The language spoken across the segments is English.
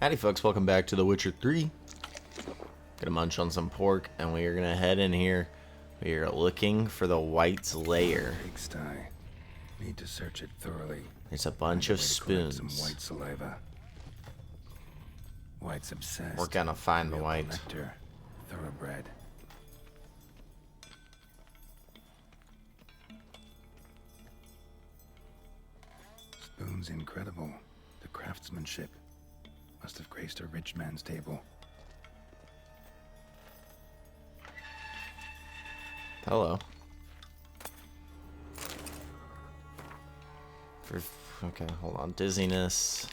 Howdy folks, welcome back to The Witcher 3. Gonna munch on some pork and we are gonna head in here. We are looking for the Wight's lair. Pigsty. Need to search it thoroughly. There's a bunch of spoons. Some Wight saliva. Wight's obsessed. We're gonna find the Real Wight. Collector. Thoroughbred. Spoon's incredible. The craftsmanship must have graced a rich man's table. Hello. Okay, hold on. Dizziness.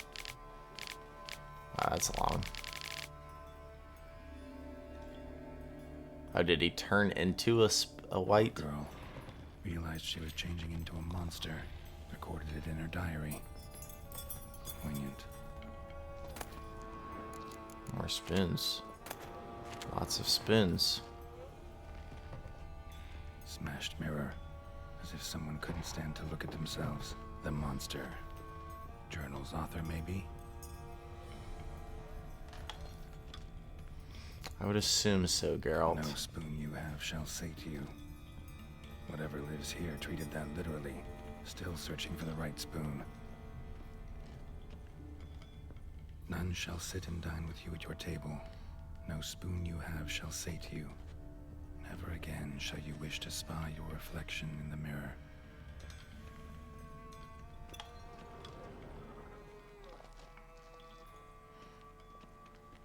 That's long. Oh, did he turn into a Wight? Girl realized she was changing into a monster. Recorded it in her diary. Poignant. More spins. Lots of spins. Smashed mirror. As if someone couldn't stand to look at themselves. The monster. Journal's author, maybe? I would assume so, Geralt. No spoon you have shall say to you. Whatever lives here treated that literally. Still searching for the right spoon. None shall sit and dine with you at your table. No spoon you have shall say to you. Never again shall you wish to spy your reflection in the mirror.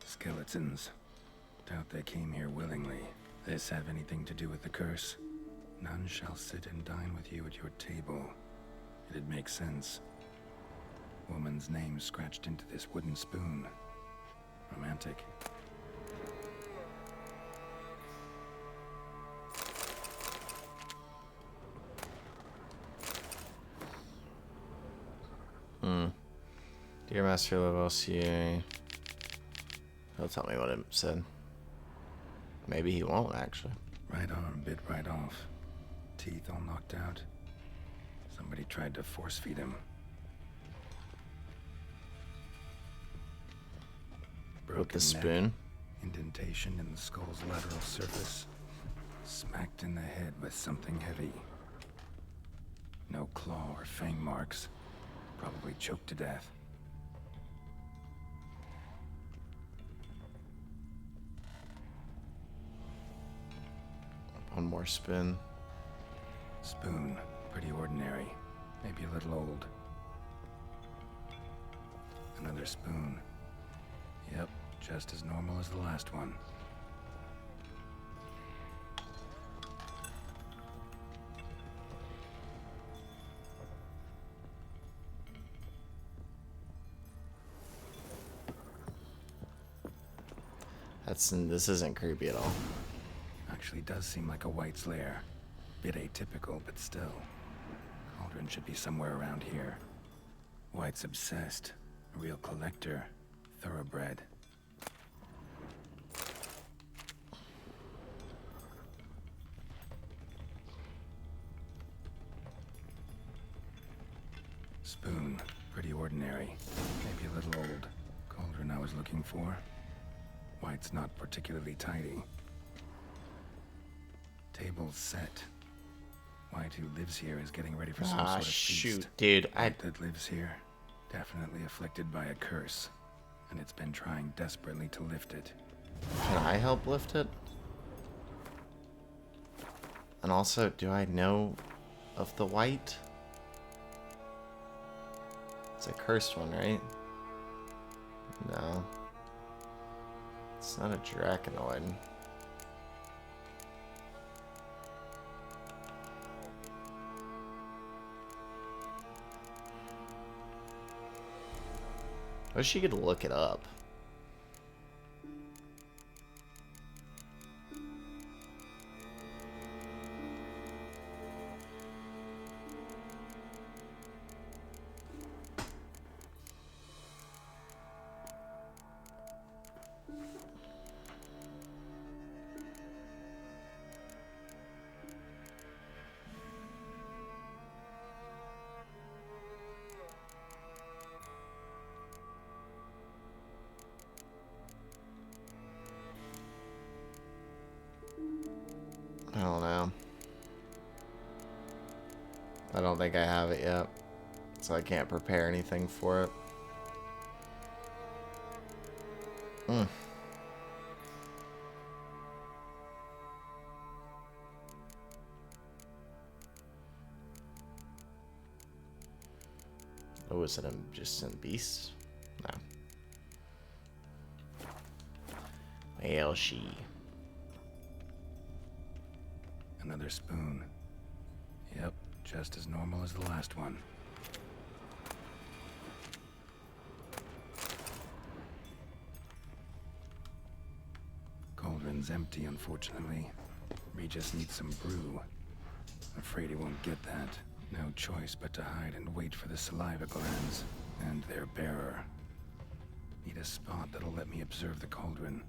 Skeletons. Doubt they came here willingly. This have anything to do with the curse? None shall sit and dine with you at your table. It'd make sense. Woman's name scratched into this wooden spoon. Romantic. Dear Master Lavoisier. He'll tell me what it said. Maybe he won't, actually. Right arm bit right off. Teeth all knocked out. Somebody tried to force feed him. With the Neck, spoon. indentation in the skull's lateral surface. Smacked in the head with something heavy. No claw or fang marks. Probably choked to death. One more spin. Spoon. Pretty ordinary. Maybe a little old. Another spoon. Yep, just as normal as the last one. This isn't creepy at all. Actually does seem like a Wight's lair. Bit atypical, but still. Cauldron should be somewhere around here. Wight's obsessed. A real collector. Thoroughbred. Spoon. Pretty ordinary. Maybe a little old. Cauldron I was looking for. Wight's not particularly tidy. Table's set. Wight, who lives here, is getting ready for some sort of Shoot, feast. dude. Wight that lives here, definitely afflicted by a curse, and it's been trying desperately to lift it. Can I help lift it? And also, do I know of the Wight? It's a cursed one, right? No. It's not a Draconoid. I wish you could look it up. don't think I have it yet. So I can't prepare anything for it. Oh, is it just in Beast? No. Well, she. Another spoon. Yep, just as normal as the last one. Cauldron's empty, unfortunately. Regis needs some brew. Afraid he won't get that. No choice but to hide and wait for the saliva glands and their bearer. Need a spot that'll let me observe the cauldron.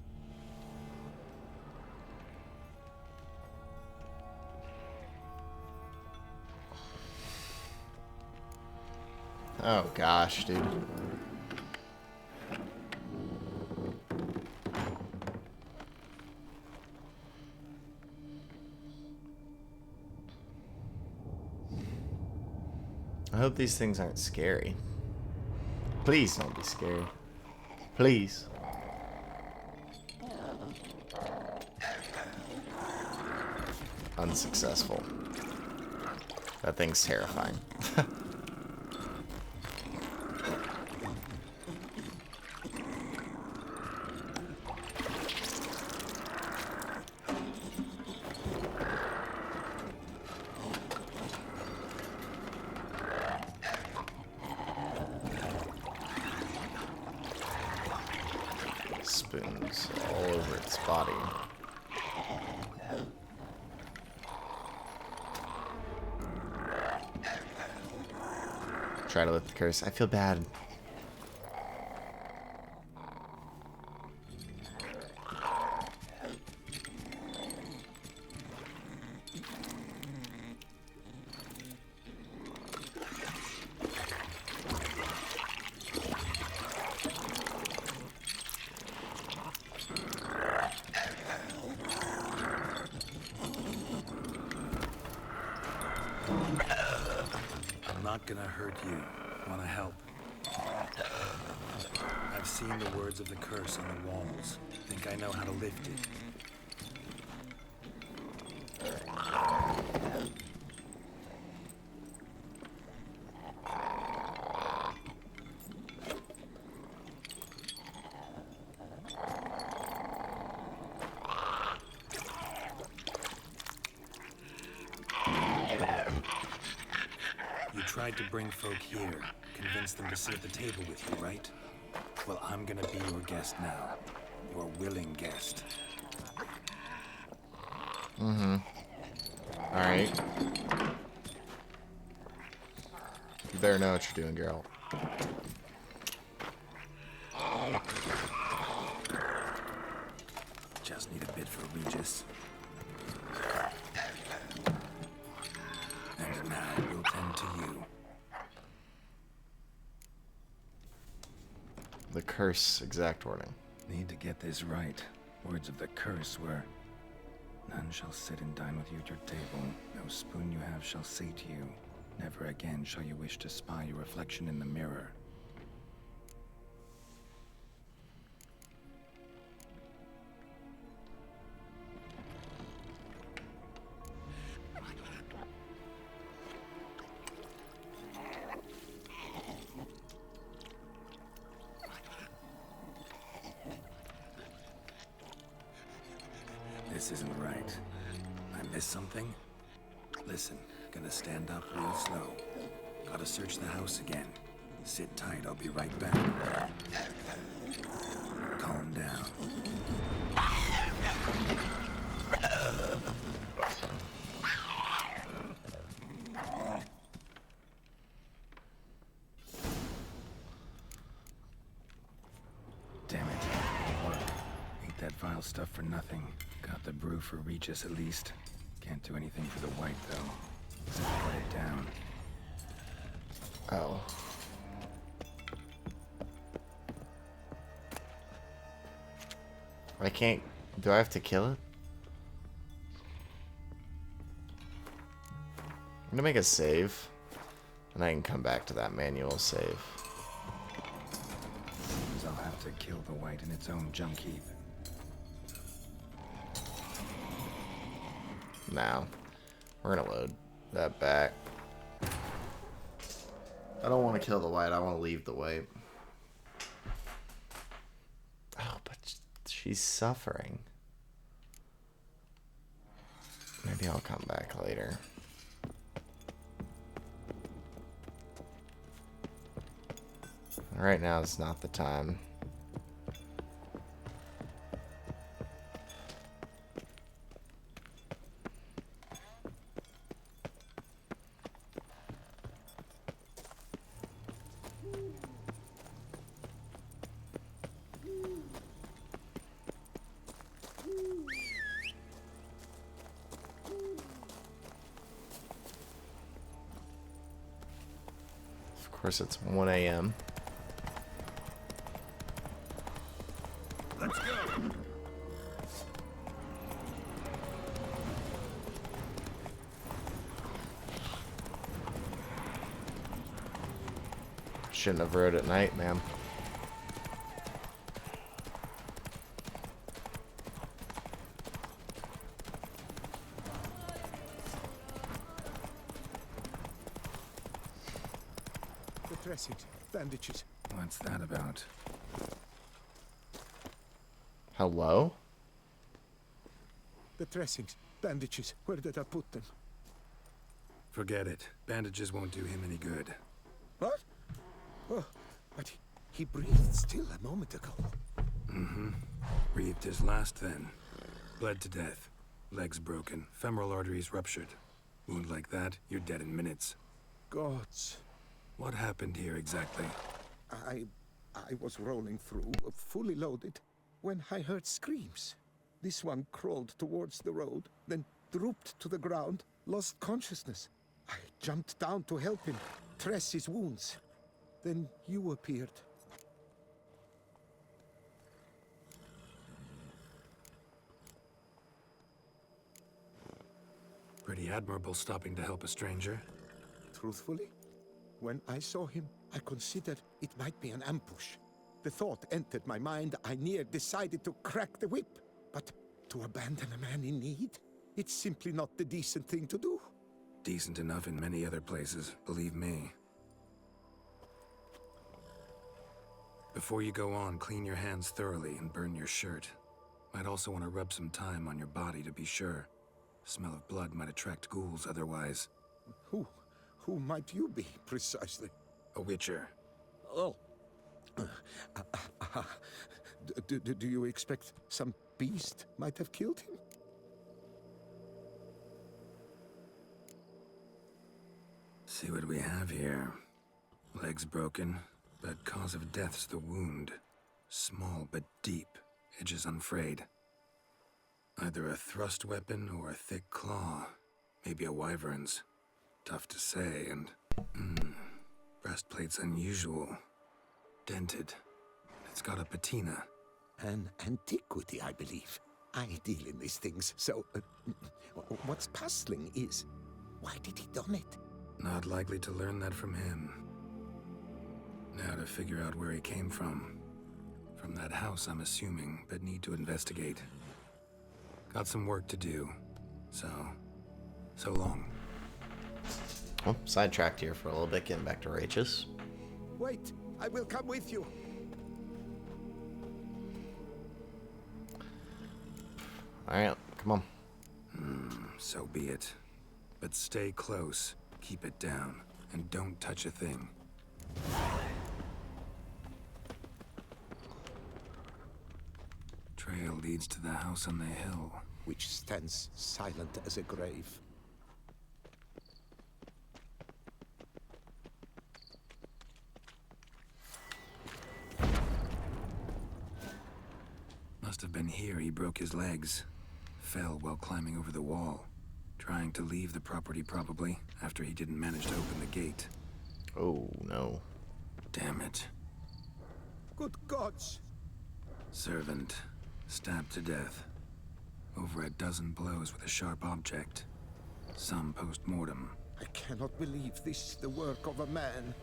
Oh gosh, dude. I hope these things aren't scary. Please don't be scary. Please. Unsuccessful. That thing's terrifying. Spoons all over its body. Try to lift the curse. I feel bad. I'm not gonna hurt you. Wanna help? I've seen the words of the curse on the walls. Think I know how to lift it. You tried to bring folk here, convince them to sit at the table with you, right? Well, I'm gonna be your guest now. Your willing guest. Mm-hmm. Alright. You better know what you're doing, girl. Just need a bit for Regis. And now we'll tend to you. The curse exact wording. Need to get this right. Words of the curse were, none shall sit and dine with you at your table. No spoon you have shall say to you, never again shall you wish to spy your reflection in the mirror. This isn't right. I missed something? Listen, gonna stand up real slow. Gotta search the house again. Sit tight, I'll be right back. Calm down. Damn it. Ain't that vile stuff for nothing. Got the brew for Regis at least. Can't do anything for the Wight though. Just put it down. Oh. I can't. Do I have to kill it? I'm gonna make a save. And I can come back to that manual save. I'll have to kill the Wight in its own junk heap. Now, we're gonna load that back. I don't want to kill the Wight, I want to leave the Wight. Oh, but she's suffering. Maybe I'll come back later. Right now is not the time. Of course, it's 1 a.m. Let's go. Shouldn't have rode at night, man. The dressings, bandages. What's that about? Hello? The dressings, bandages. Where did I put them? Forget it. Bandages won't do him any good. What? Oh, but he breathed still a moment ago. Mm-hmm. Breathed his last then. Bled to death. Legs broken. Femoral arteries ruptured. Wound like that, you're dead in minutes. Gods. What happened here exactly? I was rolling through, fully loaded, when I heard screams. This one crawled towards the road, then drooped to the ground, lost consciousness. I jumped down to help him, dress his wounds. Then you appeared. Pretty admirable stopping to help a stranger. Truthfully, when I saw him, I considered it might be an ambush. The thought entered my mind, I near decided to crack the whip. But to abandon a man in need? It's simply not the decent thing to do. Decent enough in many other places, believe me. Before you go on, clean your hands thoroughly and burn your shirt. Might also want to rub some thyme on your body to be sure. Smell of blood might attract ghouls otherwise. Who might you be, precisely? A witcher. Oh. Do you expect some beast might have killed him? See what we have here. Legs broken, but cause of death's the wound. Small but deep, edges unfrayed. Either a thrust weapon or a thick claw. Maybe a wyvern's. Tough to say, and... breastplate's unusual. Dented. It's got a patina. An antiquity, I believe. I deal in these things, so... what's puzzling is... why did he done it? Not likely to learn that from him. Now to figure out where he came from. From that house, I'm assuming, but need to investigate. Got some work to do. So long. Well, sidetracked here for a little bit, getting back to Rachis. Wait, I will come with you. Alright, come on. So be it. But stay close, keep it down, and don't touch a thing. Trail leads to the house on the hill. Which stands silent as a grave. Must have been here he broke his legs. Fell while climbing over the wall. Trying to leave the property probably, after he didn't manage to open the gate. Oh, no. Damn it. Good gods! Servant. Stabbed to death. Over a dozen blows with a sharp object. Some post-mortem. I cannot believe this the work of a man.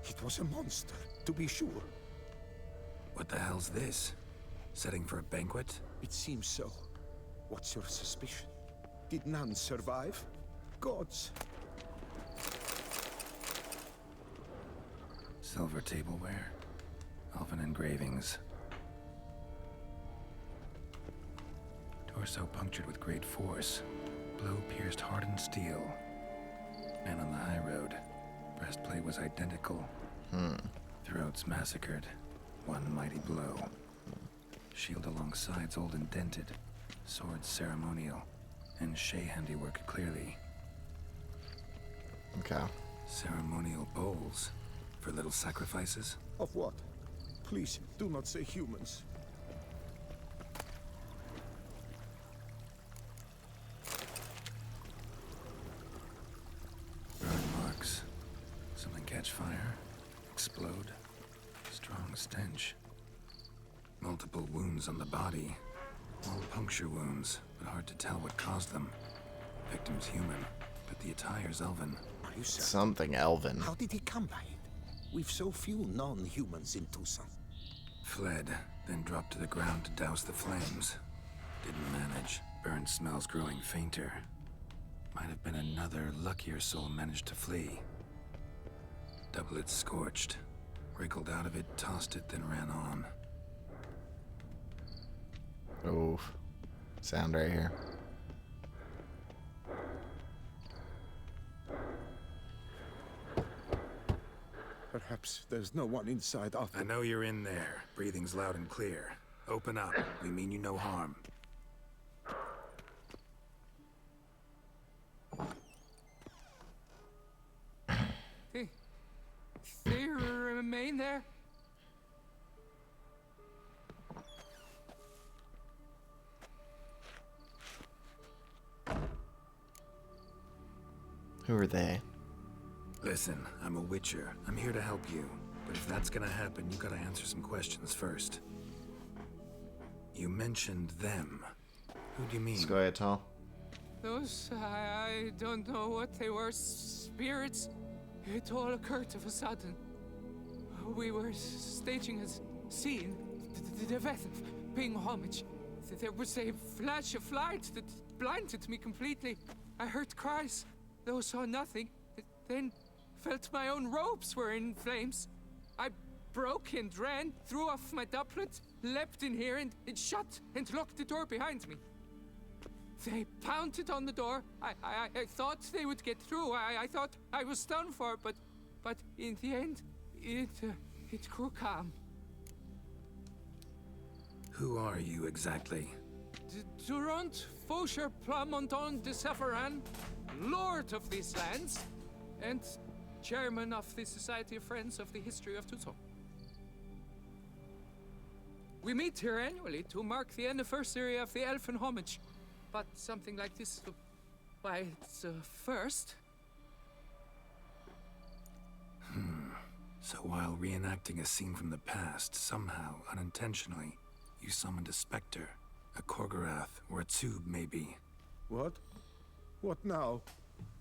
It was a monster, to be sure. What the hell's this? Setting for a banquet? It seems so. What's your suspicion? Did none survive? Gods. Silver tableware. Elven engravings. Torso punctured with great force. Blow pierced hardened steel. Man on the high road. Breastplate was identical. Throats massacred. One mighty blow. Shield along sides old and dented. Sword ceremonial. And Shay handiwork clearly. Okay. Ceremonial bowls. For little sacrifices? Of what? Please, do not say humans. Burn marks. Something catch fire. Explode. Strong stench. Multiple wounds on the body. All puncture wounds, but hard to tell what caused them. Victim's human, but the attire's elven. Are you certain? Something elven. How did he come by it? We've so few non-humans in Tucson. Fled, then dropped to the ground to douse the flames. Didn't manage. Burn smells growing fainter. Might have been another luckier soul managed to flee. Double it scorched. Wriggled out of it, tossed it, then ran on. Oof. Sound right here. Perhaps there's no one inside after. I know you're in there. Breathing's loud and clear. Open up. We mean you no harm. They remain there? Who are they? Listen, I'm a witcher. I'm here to help you. But if that's gonna happen, you gotta answer some questions first. You mentioned them. Who do you mean? Scoia'tael. Those, I don't know what they were. Spirits? It all occurred of a sudden. We were staging a scene, the death of paying homage. There was a flash of light that blinded me completely. I heard cries, though saw nothing. Then felt my own robes were in flames. I broke and ran, threw off my doublet, leapt in here and it shut and locked the door behind me. They pounded on the door. I thought they would get through. I thought I was done for, but in the end, it grew calm. Who are you exactly? Durant Faucher Plamondon de Safaran, Lord of these lands, and Chairman of the Society of Friends of the History of Tucson. We meet here annually to mark the anniversary of the Elfin Homage. But something like this, why, it's a first. So while reenacting a scene from the past, somehow, unintentionally, you summoned a specter, a Korgorath, or a tube, maybe. What? What now?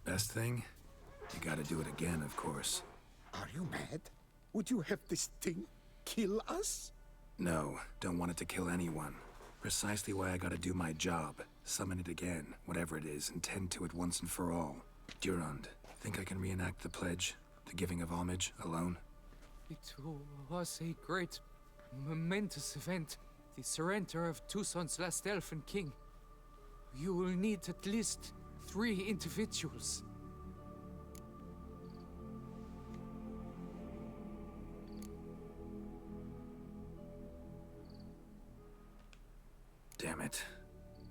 Best thing? You gotta do it again, of course. Are you mad? Would you have this thing kill us? No, don't want it to kill anyone. Precisely why I gotta do my job. Summon it again, whatever it is, and tend to it once and for all. Durand, think I can reenact the pledge, the giving of homage, alone? It was a great, momentous event. The surrender of Tucson's last elfin king. You will need at least 3 individuals. Damn it.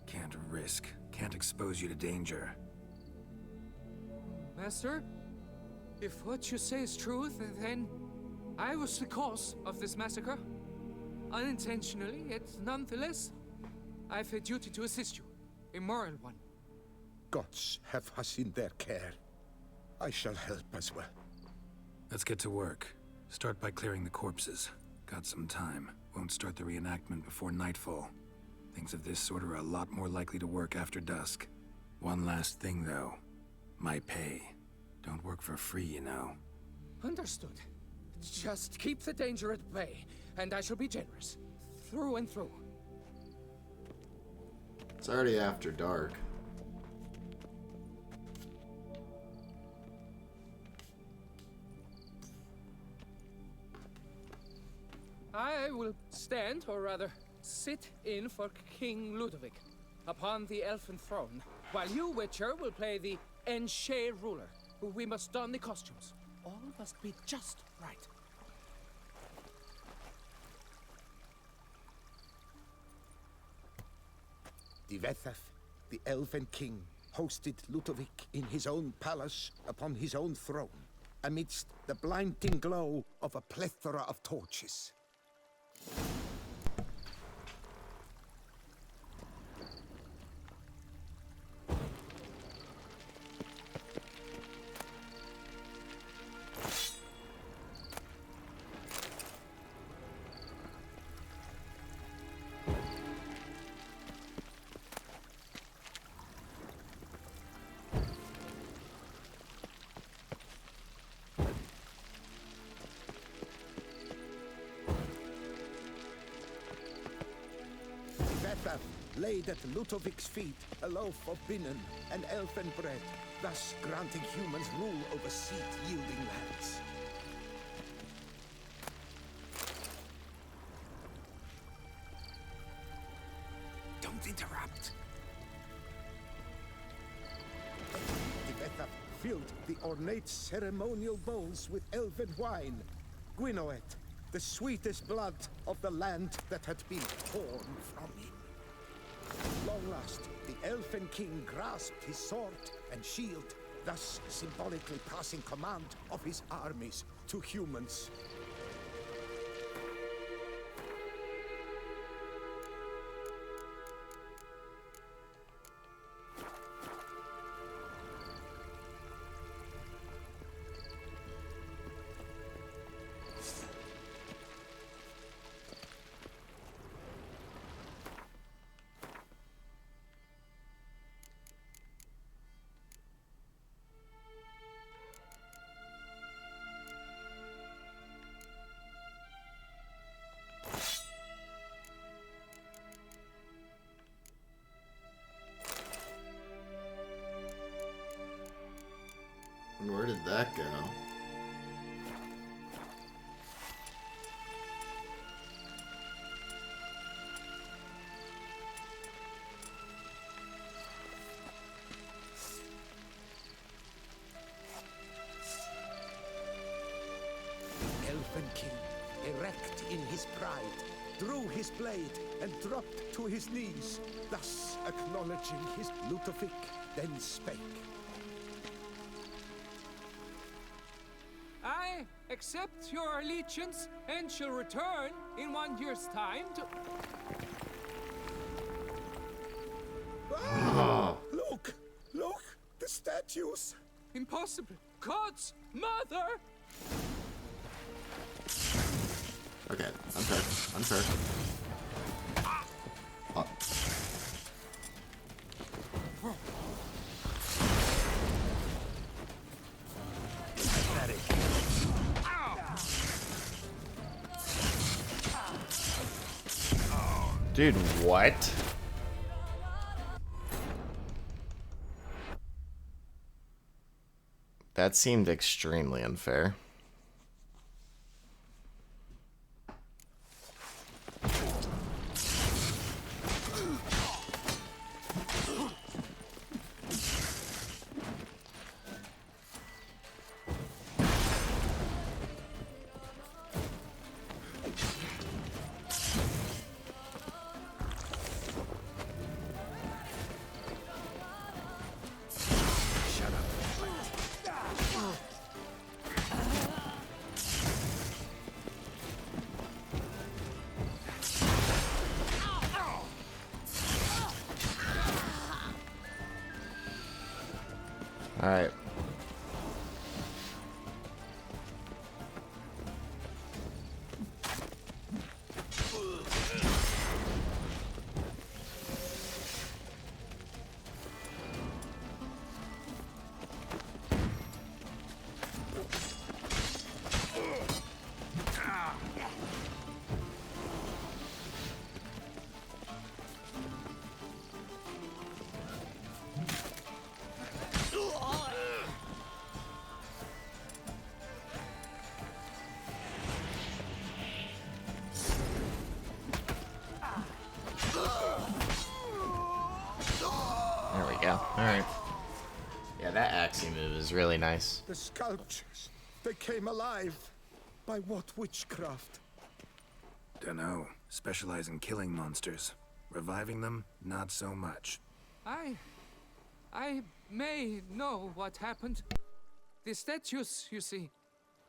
Can't risk. Can't expose you to danger. Master, if what you say is true, then I was the cause of this massacre. Unintentionally, yet nonetheless, I've a duty to assist you. A moral one. Gods have us in their care. I shall help as well. Let's get to work. Start by clearing the corpses. Got some time. Won't start the reenactment before nightfall. Things of this sort are a lot more likely to work after dusk. One last thing, though. My pay. Don't work for free, you know. Understood. Just keep the danger at bay, and I shall be generous. Through and through. It's already after dark. I will stand, or rather, sit in for King Ludovic upon the elfin throne, while you, Witcher, will play the Enche ruler. We must don the costumes. All must be just right. Divethaf, the elven king, hosted Ludovic in his own palace upon his own throne, amidst the blinding glow of a plethora of torches. Divethaf laid at Ludovic's feet a loaf of binnen and elfin bread, thus granting humans rule over seed-yielding lands. Don't interrupt. Divethaf filled the ornate ceremonial bowls with elven wine, Gwinoet, the sweetest blood of the land that had been torn from him. Long last, the elfin king grasped his sword and shield, thus symbolically passing command of his armies to humans. And where did that go? Elfin king, erect in his pride, drew his blade and dropped to his knees, thus acknowledging his Ludovic, then spake. I accept your allegiance and shall return in 1 year's time to... Ah! Look! Look! The statues! Impossible! God's mother! Okay, unfair. Unfair. Oh. Dude, what? That seemed extremely unfair. All right. Alright. Yeah, that axie move is really nice. The sculptures, they came alive. By what witchcraft? Dunno. Specialize in killing monsters. Reviving them, not so much. I may know what happened. The statues, you see,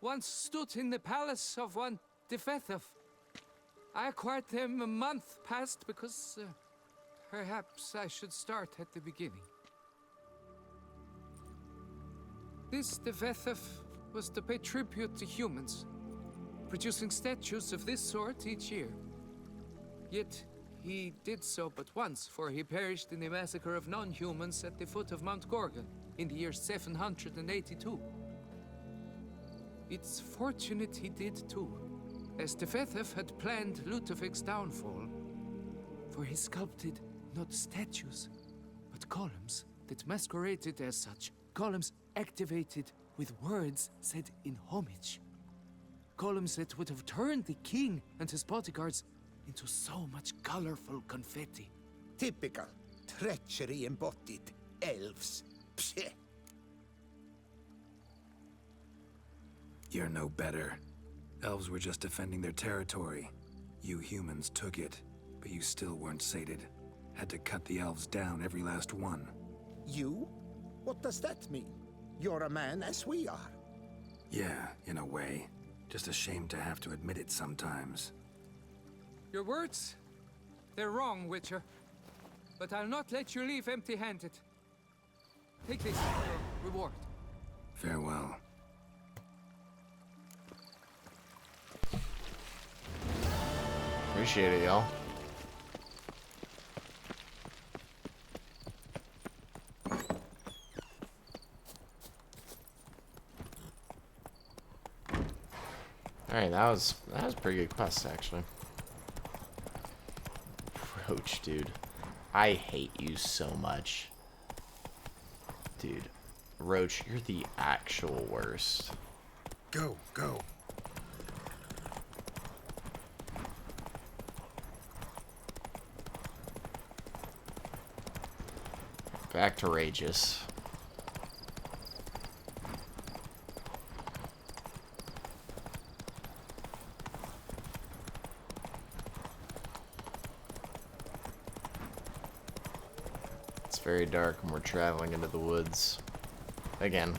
once stood in the palace of one Defethov. I acquired them a month past because perhaps I should start at the beginning. This Defethov was to pay tribute to humans, producing statues of this sort each year. Yet he did so but once, for he perished in the massacre of non-humans at the foot of Mount Gorgon in the year 782. It's fortunate he did too, as Defethov had planned Ludovic's downfall, for he sculpted not statues, but columns that masqueraded as such. Columns activated with words said in homage. Columns that would have turned the king and his bodyguards into so much colorful confetti. Typical. Treachery embodied. Elves. Psheh. You're no better. Elves were just defending their territory. You humans took it, but you still weren't sated. Had to cut the elves down, every last one. You? What does that mean? You're a man as we are. Yeah, in a way. Just ashamed to have to admit it sometimes. Your words? They're wrong, Witcher. But I'll not let you leave empty-handed. Take this for your reward. Farewell. Appreciate it, y'all. Alright, that was a pretty good quest, actually. Roach, dude. I hate you so much. Dude. Roach, you're the actual worst. Go, go. Back to Rageous. It's very dark and we're traveling into the woods. Again.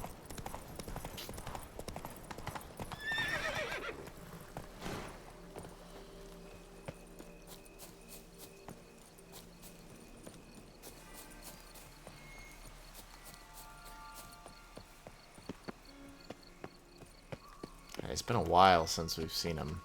It's been a while since we've seen him.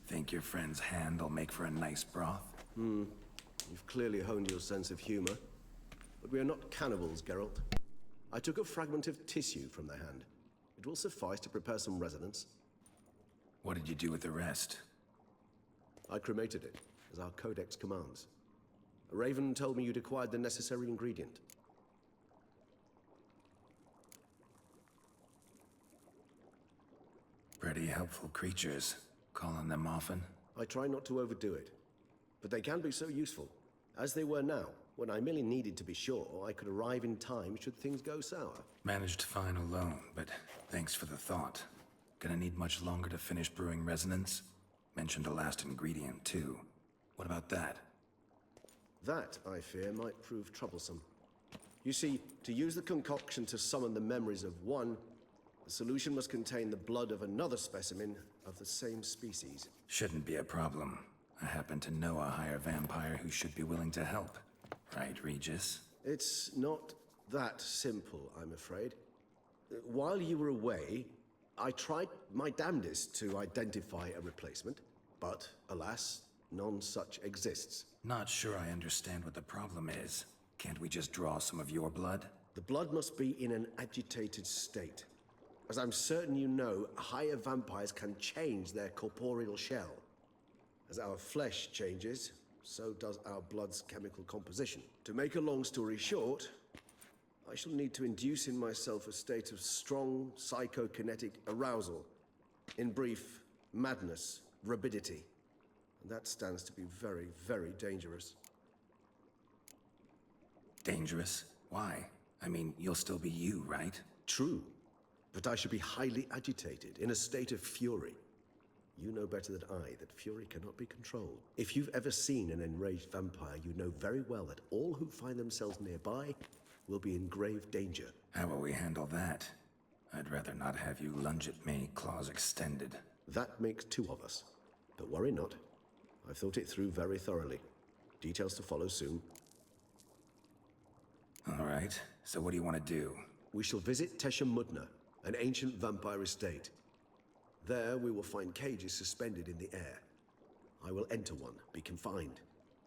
Think your friend's hand will make for a nice broth? You've clearly honed your sense of humor. But we are not cannibals, Geralt. I took a fragment of tissue from their hand. It will suffice to prepare some resonance. What did you do with the rest? I cremated it, as our codex commands. A raven told me you'd acquired the necessary ingredient. Pretty helpful creatures. Call on them often? I try not to overdo it, but they can be so useful, as they were now, when I merely needed to be sure I could arrive in time should things go sour. Managed fine alone, but thanks for the thought. Gonna need much longer to finish brewing resonance? Mentioned a last ingredient, too. What about that? That, I fear, might prove troublesome. You see, to use the concoction to summon the memories of one, the solution must contain the blood of another specimen of the same species. Shouldn't be a problem. I happen to know a higher vampire who should be willing to help. Right, Regis? It's not that simple, I'm afraid. While you were away, I tried my damnedest to identify a replacement, but alas, none such exists. Not sure I understand what the problem is. Can't we just draw some of your blood? The blood must be in an agitated state. As I'm certain you know, higher vampires can change their corporeal shell. As our flesh changes, so does our blood's chemical composition. To make a long story short, I shall need to induce in myself a state of strong psychokinetic arousal. In brief, madness, rabidity. And that stands to be very, very dangerous. Dangerous? Why? I mean, you'll still be you, right? True, but I should be highly agitated, in a state of fury. You know better than I that fury cannot be controlled. If you've ever seen an enraged vampire, you know very well that all who find themselves nearby will be in grave danger. How will we handle that? I'd rather not have you lunge at me, claws extended. That makes two of us. But worry not. I've thought it through very thoroughly. Details to follow soon. All right, so what do you want to do? We shall visit Teshem Mudna, an ancient vampire estate. There we will find cages suspended in the air. I will enter one, be confined.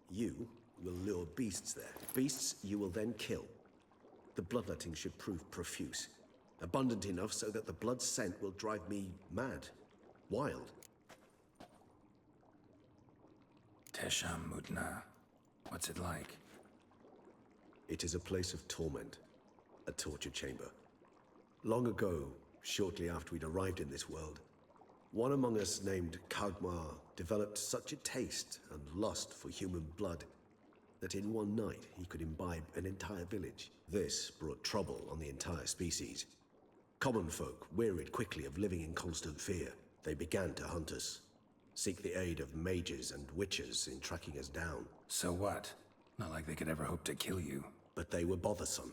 You will lure beasts there. Beasts you will then kill. The bloodletting should prove profuse. Abundant enough so that the blood scent will drive me mad. Wild. Teshem Mudna. What's it like? It is a place of torment. A torture chamber. Long ago, shortly after we'd arrived in this world, one among us named Kagmar developed such a taste and lust for human blood that in one night he could imbibe an entire village. This brought trouble on the entire species. Common folk wearied quickly of living in constant fear. They began to hunt us, seek the aid of mages and witches in tracking us down. So what? Not like they could ever hope to kill you. But they were bothersome.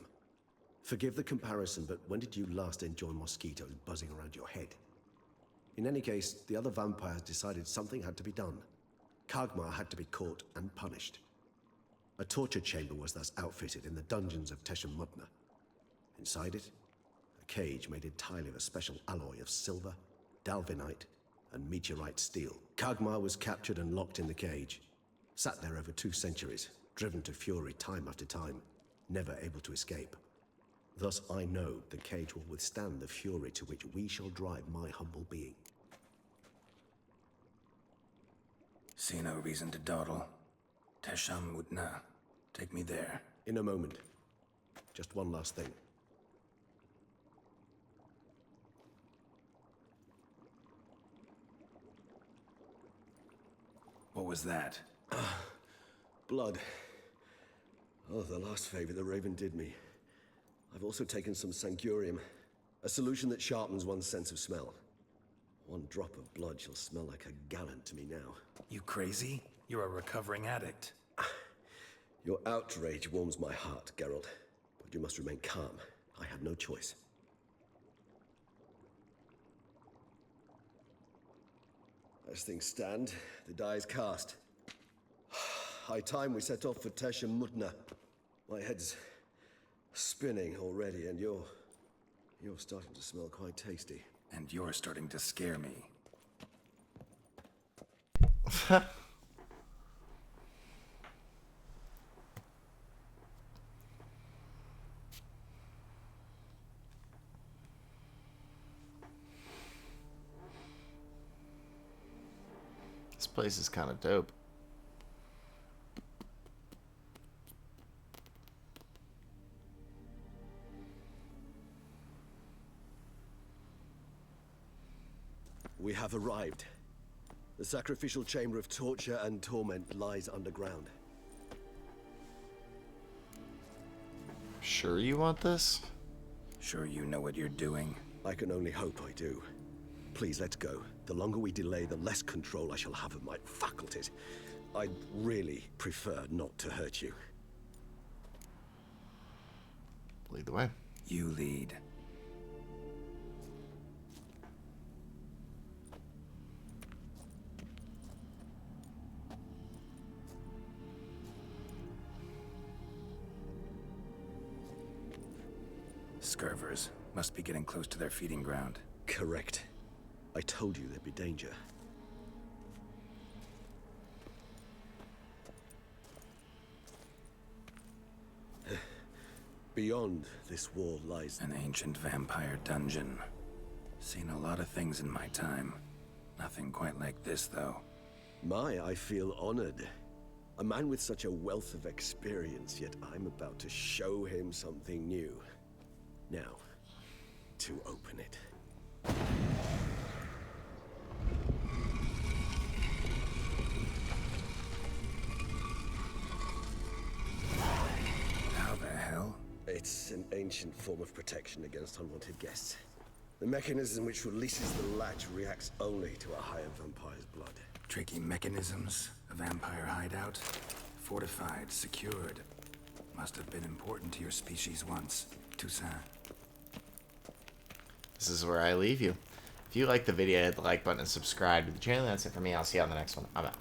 Forgive the comparison, but when did you last enjoy mosquitoes buzzing around your head? In any case, the other vampires decided something had to be done. Kagmar had to be caught and punished. A torture chamber was thus outfitted in the dungeons of Teshem Mudna. Inside it, a cage made entirely of a special alloy of silver, dalvinite, and meteorite steel. Kagmar was captured and locked in the cage. Sat there over 2 centuries, driven to fury time after time, never able to escape. Thus I know the cage will withstand the fury to which we shall drive my humble being. See no reason to dawdle. Teshem Mudna. Take me there. In a moment. Just one last thing. What was that? Blood. Oh, the last favor the Raven did me. I've also taken some Sancurium, a solution that sharpens one's sense of smell. One drop of blood shall smell like a gallon to me now. You crazy? You're a recovering addict. Your outrage warms my heart, Geralt. But you must remain calm. I had no choice. As things stand, the die is cast. High time we set off for Teshem Mudna. My head's spinning already, and you're starting to smell quite tasty. And you're starting to scare me. This place is kind of dope. We have arrived. The sacrificial chamber of torture and torment lies underground. Sure you want this? Sure you know what you're doing? I can only hope I do. Please, let's go. The longer we delay, the less control I shall have of my faculties. I'd really prefer not to hurt you. Lead the way. You lead. Scurvers must be getting close to their feeding ground. Correct. I told you there'd be danger. Beyond this wall lies An ancient vampire dungeon. Seen a lot of things in my time. Nothing quite like this, though. I feel honored. A man with such a wealth of experience, yet I'm about to show him something new. Now, to open it. How the hell? It's an ancient form of protection against unwanted guests. The mechanism which releases the latch reacts only to a higher vampire's blood. Tricky mechanisms, a vampire hideout, fortified, secured. Must have been important to your species once, Toussaint. This is where I leave you. If you like the video, hit the like button and subscribe to the channel. That's it for me. I'll see you on the next one. I'm out.